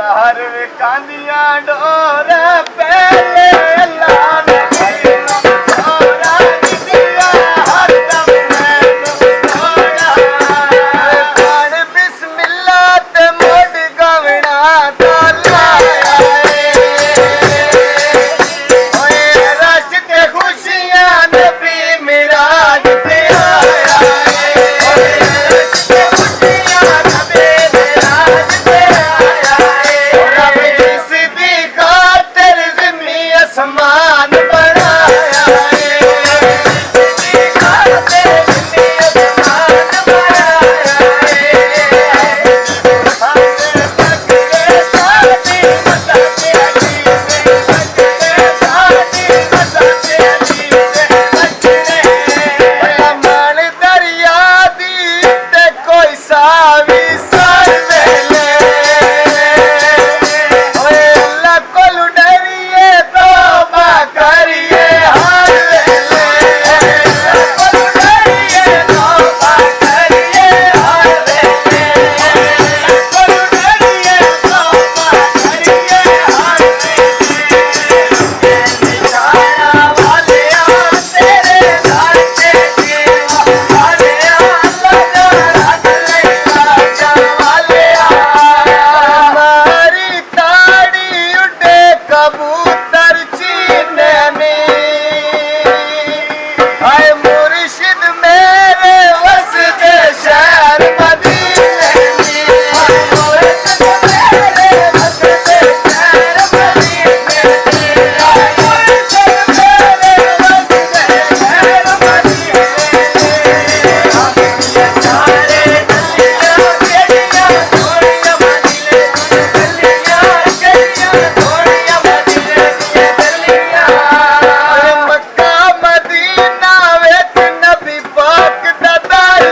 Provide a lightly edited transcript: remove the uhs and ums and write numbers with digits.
हर कांदिया door पहले अल्लाह ने छोरा दिया हर दम मैनू छोड़ा पढ़ बिस्मिल्लाह ते मोड़ गवना दा लाया ओए रश ते खुशियां नबी मिराज ते आया रश ते खुशियां नबी मिराज ते आया रब जिसदी खातिर ज़मीन आसमान बनाया जिसदी खातिर ज़मीन आसमान बनाया खातिर तकरे साथी मसाते अली से तकरे साथी मसाते अली से बचने मन दरिया दी ते कोई सावी सर वेले ओए अल्लाह कोलू डरिए तौबा करिए हर वेले अल्लाह कोलू डरिए तौबा करिए हर वेले अल्लाह कोलू डरिए तौबा करिए हर वेले निशाना वालिया तेरे दर ते जीवा वालिया अल्लाह रख लेगा जवालिया हमारी ताड़ी उड़े कबूतर चीने नी हाय मुर्शिद मेरे वसदे शहर मदीने नी हाय मुर्शिद मेरे वसदे शहर मदीने नी हाय मुर्शिद मेरे वसदे शहर मदीने नी अपनी चारे गलियां गलियां थोड़ियां मदीने गलियां गलियां थोड़ियां मदीने दी गलियां मक्का मदीना विच नबी पाक दा दर